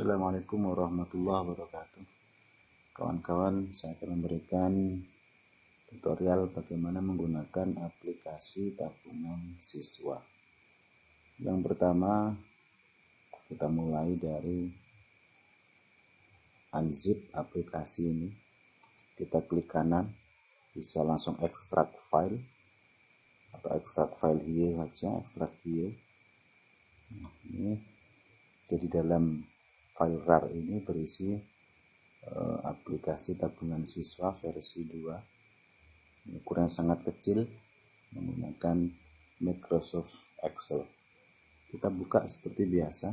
Assalamualaikum warahmatullahi wabarakatuh. Kawan-kawan, saya akan memberikan tutorial bagaimana menggunakan aplikasi tabungan siswa. Yang pertama, kita mulai dari unzip aplikasi ini. Kita klik kanan, bisa langsung ekstrak file atau ekstrak file here saja, ekstrak here. Ini jadi dalam file RAR ini berisi aplikasi tabungan siswa versi 2. Ukuran sangat kecil menggunakan Microsoft Excel. Kita buka seperti biasa.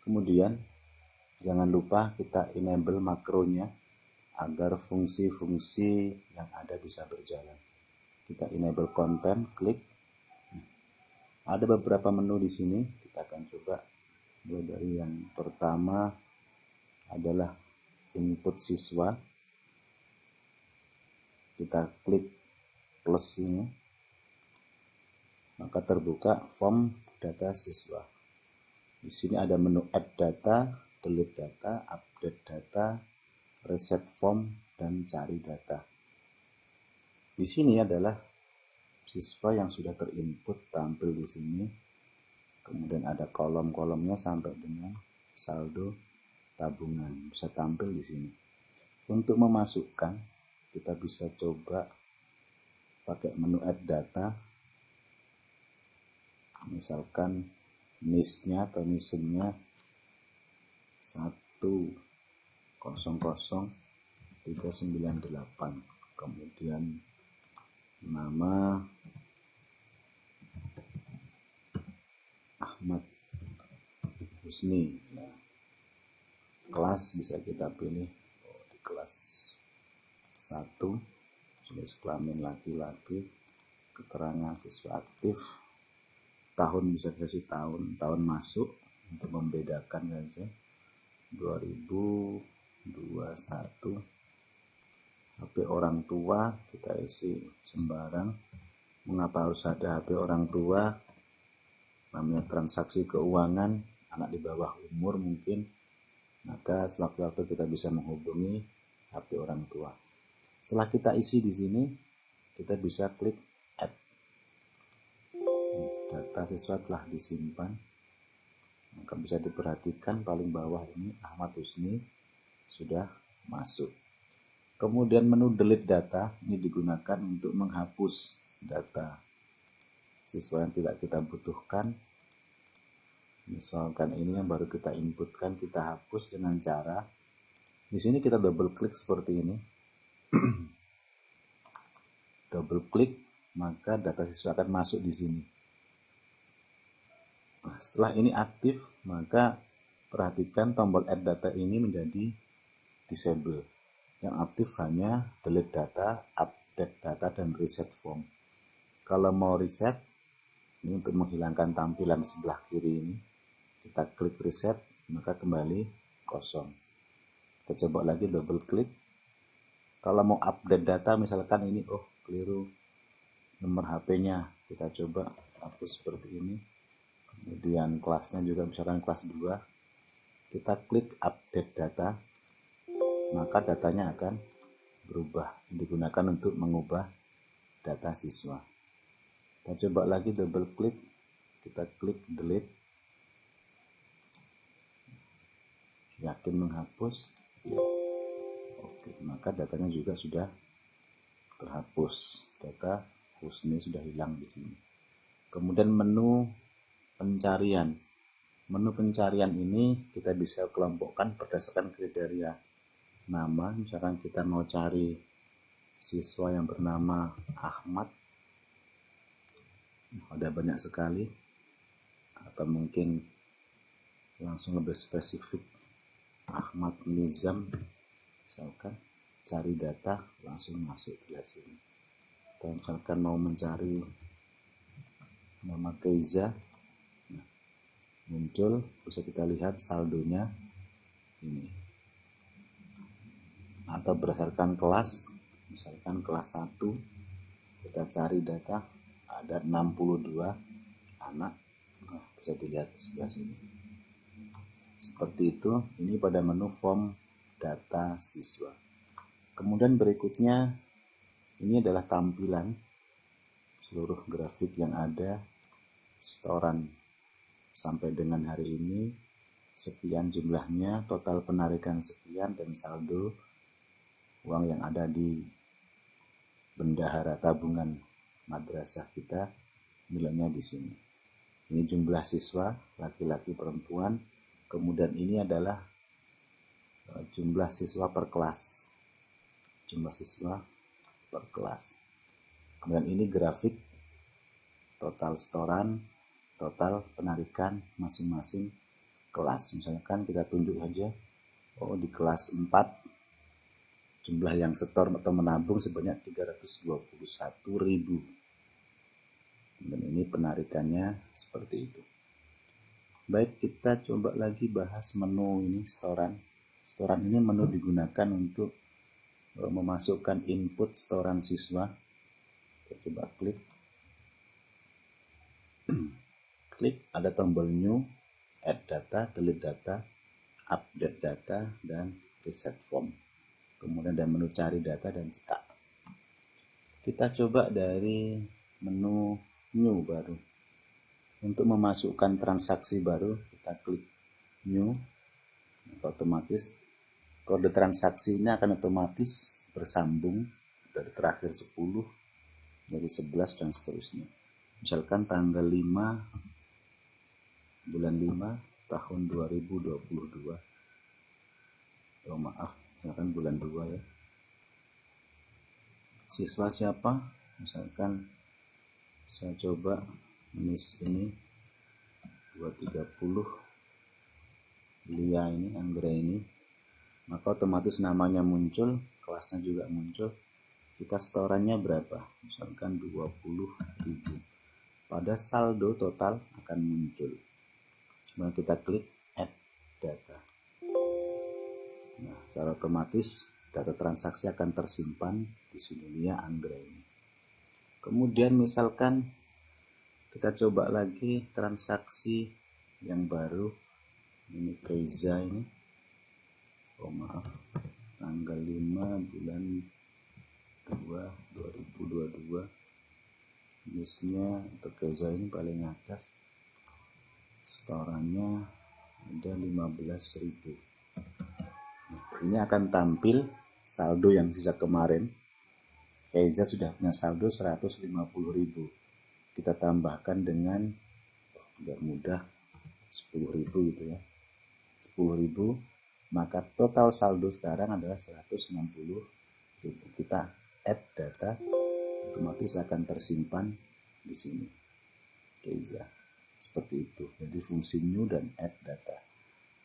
Kemudian jangan lupa kita enable makronya agar fungsi-fungsi yang ada bisa berjalan. Kita enable content, klik. Ada beberapa menu di sini, kita akan coba. Mulai dari yang pertama adalah input siswa. Kita klik plus ini, maka terbuka form data siswa. Di sini ada menu add data, delete data, update data, reset form, dan cari data. Di sini adalah siswa yang sudah terinput tampil di sini. Kemudian ada kolom-kolomnya sampai dengan saldo tabungan bisa tampil di sini. Untuk memasukkan, kita bisa coba pakai menu add data. Misalkan NIS-nya atau NISM-nya 100398. Kemudian nama Ahmad Husni. Nah, kelas bisa kita pilih di kelas 1, jenis kelamin laki-laki, keterangan siswa aktif, tahun bisa kasih tahun masuk untuk membedakan saja 2021. HP orang tua kita isi sembarang. Mengapa harus ada HP orang tua? Namanya transaksi keuangan, anak di bawah umur mungkin, maka sewaktu-waktu kita bisa menghubungi HP orang tua. Setelah kita isi di sini, kita bisa klik add. Data siswa telah disimpan. Maka bisa diperhatikan paling bawah ini Ahmad Husni sudah masuk. Kemudian menu delete data ini digunakan untuk menghapus data siswa yang tidak kita butuhkan. Misalkan ini yang baru kita inputkan, kita hapus dengan cara di sini kita double klik seperti ini. Double klik, maka data siswa akan masuk di sini. Nah, setelah ini aktif, maka perhatikan tombol add data ini menjadi disable. Yang aktif hanya delete data, update data, dan reset form. Kalau mau reset, ini untuk menghilangkan tampilan sebelah kiri ini, kita klik reset, maka kembali kosong. Kita coba lagi double klik. Kalau mau update data, misalkan ini, keliru nomor HP-nya, kita coba hapus seperti ini. Kemudian kelasnya juga misalkan kelas 2, kita klik update data, maka datanya akan berubah, digunakan untuk mengubah data siswa. Kita coba lagi double klik, kita klik delete, yakin menghapus, ya. Oke, maka datanya juga sudah terhapus, data Husni sudah hilang di sini. Kemudian menu pencarian. Menu pencarian ini kita bisa kelompokkan berdasarkan kriteria nama. Misalkan kita mau cari siswa yang bernama Ahmad, ada banyak sekali, atau mungkin langsung lebih spesifik Ahmad Nizam, misalkan cari data langsung masuk di sini. Atau misalkan mau mencari nama Keiza, muncul, bisa kita lihat saldonya ini. Atau berdasarkan kelas, misalkan kelas 1, kita cari data, ada 62 anak. bisa dilihat sebelah sini. Seperti itu, ini pada menu form data siswa. Kemudian berikutnya, ini adalah tampilan seluruh grafik yang ada, setoran sampai dengan hari ini, sekian jumlahnya, total penarikan sekian, dan saldo uang yang ada di bendahara tabungan madrasah kita, nilainya di sini. Ini jumlah siswa, laki-laki perempuan. Kemudian ini adalah jumlah siswa per kelas. Jumlah siswa per kelas. Kemudian ini grafik total setoran, total penarikan masing-masing kelas. Misalkan kita tunjuk saja, di kelas 4 jumlah yang setor atau menabung sebanyak 321.000. Dan ini penarikannya seperti itu. Baik, kita coba lagi bahas menu ini, setoran. Setoran ini menu digunakan untuk memasukkan input setoran siswa. Kita coba klik. Klik, ada tombol new, add data, delete data, update data, dan reset form. Kemudian ada menu cari data dan cetak. Kita coba dari menu new baru. Untuk memasukkan transaksi baru, kita klik new. Otomatis kode transaksi ini akan otomatis bersambung dari terakhir 10, dari 11 dan seterusnya. Misalkan tanggal 5 bulan 5 tahun 2022. Misalkan bulan 2 ya. Siswa siapa? Misalkan saya coba Miss ini 230 Lia ini, Anggra ini, maka otomatis namanya muncul, kelasnya juga muncul. Kita setorannya berapa? Misalkan 20.000. Pada saldo total akan muncul. Kemudian kita klik add data. Nah, secara otomatis data transaksi akan tersimpan di sini, Lia Anggra ini. Kemudian misalkan kita coba lagi transaksi yang baru, ini Keiza ini, tanggal 5 bulan 2 2022, listnya untuk Keiza ini paling atas, setorannya ada 15.000. Nah, ini akan tampil saldo yang sisa kemarin. Keiza sudah punya saldo 150.000. Kita tambahkan dengan biar mudah 10.000 gitu ya, 10.000, maka total saldo sekarang adalah 160.000. Kita add data, otomatis akan tersimpan di sini Keiza. Seperti itu. Jadi fungsi new dan add data.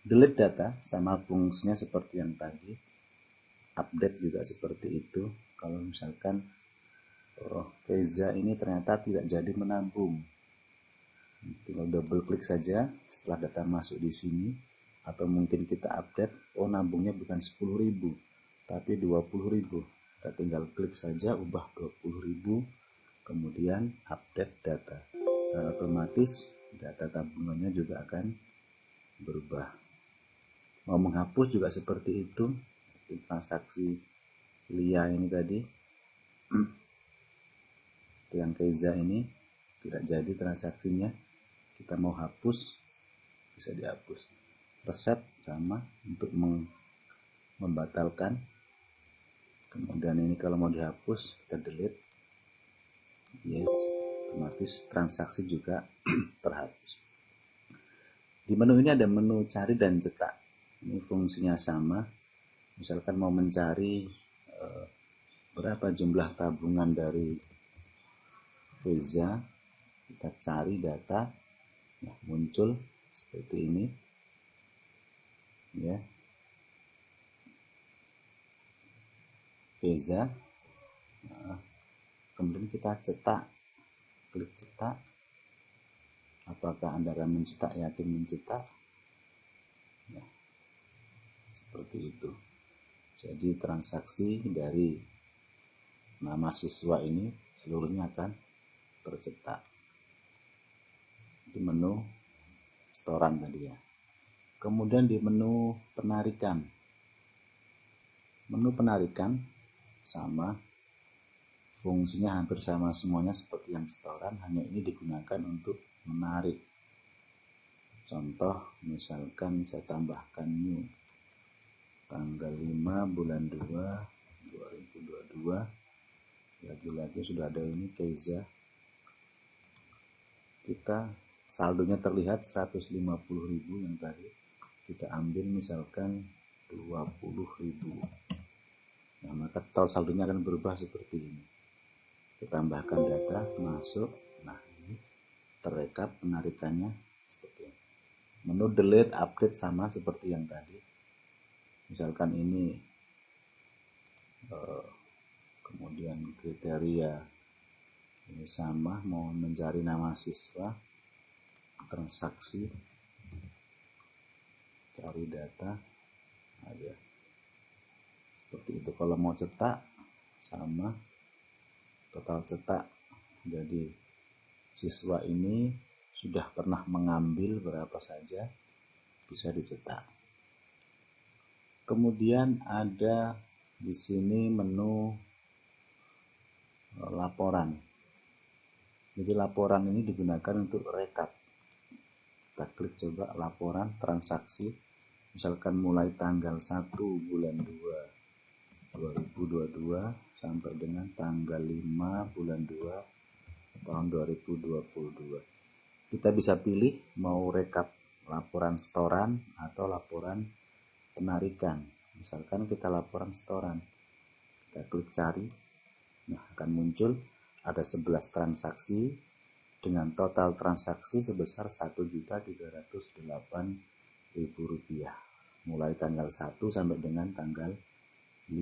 Delete data sama fungsinya seperti yang tadi. Update juga seperti itu. Kalau misalkan Keiza ini ternyata tidak jadi menabung, tinggal double klik saja setelah data masuk di sini, atau mungkin kita update, nabungnya bukan 10.000 tapi 20.000. Kita tinggal klik saja, ubah 20.000, kemudian update data. Secara otomatis data tabungannya juga akan berubah. Mau menghapus juga seperti itu. Transaksi Lia ini tadi, yang Keiza ini tidak jadi transaksinya, kita mau hapus, bisa dihapus. Reset sama untuk membatalkan. Kemudian ini kalau mau dihapus, kita delete, yes, otomatis transaksi juga terhapus. Di menu ini ada menu cari dan cetak. Ini fungsinya sama. Misalkan mau mencari berapa jumlah tabungan dari Keiza, kita cari data, nah, muncul seperti ini ya, Keiza. Nah, kemudian kita cetak, klik cetak. Apakah Anda akan mencetak, yakin mencetak? Nah, seperti itu. Jadi transaksi dari nama siswa ini seluruhnya akan tercetak. Di menu setoran tadi ya. Kemudian di menu penarikan. Menu penarikan sama, fungsinya hampir sama semuanya seperti yang setoran, hanya ini digunakan untuk menarik. Contoh, misalkan saya tambahkan new, tanggal 5 bulan 2 2022, lagi-lagi sudah ada ini Keiza. Kita saldonya terlihat 150.000 yang tadi, kita ambil misalkan 20.000. Nah, maka total saldonya akan berubah seperti ini. Kita tambahkan data, masuk, nah ini terrekap penarikannya seperti ini. Menu delete, update sama seperti yang tadi. Misalkan ini kemudian kriteria ini sama, mau mencari nama siswa, transaksi, cari data, ada seperti itu. Kalau mau cetak sama, total cetak. Jadi siswa ini sudah pernah mengambil berapa saja, bisa dicetak. Kemudian ada di sini menu laporan. Jadi laporan ini digunakan untuk rekap. Kita klik coba laporan transaksi, misalkan mulai tanggal 1 bulan 2 2022 sampai dengan tanggal 5 bulan 2 tahun 2022. Kita bisa pilih mau rekap laporan setoran atau laporan penarikan. Misalkan kita laporan setoran, kita klik cari, nah akan muncul ada 11 transaksi dengan total transaksi sebesar Rp1.308.000 mulai tanggal 1 sampai dengan tanggal 5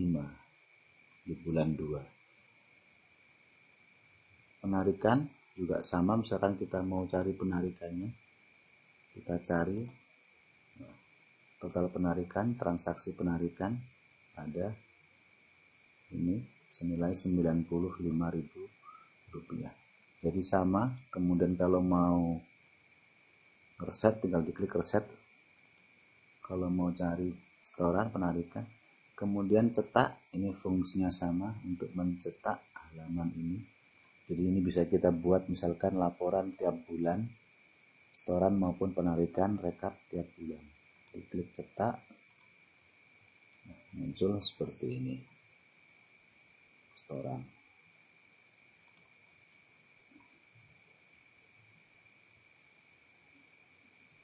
di bulan 2. Penarikan juga sama, misalkan kita mau cari penarikannya, kita cari total penarikan, transaksi penarikan ada ini senilai Rp95.000. Jadi sama. Kemudian kalau mau reset tinggal diklik reset. Kalau mau cari setoran penarikan, kemudian cetak, ini fungsinya sama untuk mencetak halaman ini. Jadi ini bisa kita buat misalkan laporan tiap bulan, setoran maupun penarikan, rekap tiap bulan. Diklik cetak, nah, muncul seperti ini setoran.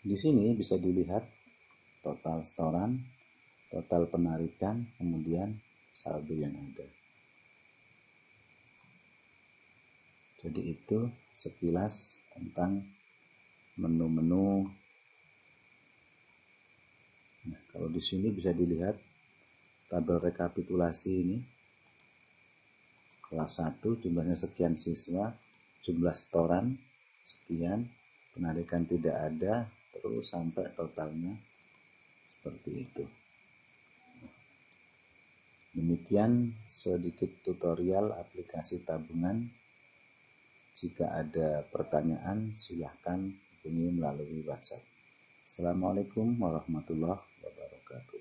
Di sini bisa dilihat total setoran, total penarikan, kemudian saldo yang ada. Jadi itu sekilas tentang menu-menu. Nah, kalau di sini bisa dilihat tabel rekapitulasi ini. Kelas 1 jumlahnya sekian siswa, jumlah setoran sekian, penarikan tidak ada, terus sampai totalnya seperti itu. Demikian sedikit tutorial aplikasi tabungan. Jika ada pertanyaan silahkan hubungi melalui WhatsApp. Assalamualaikum warahmatullahi wabarakatuh.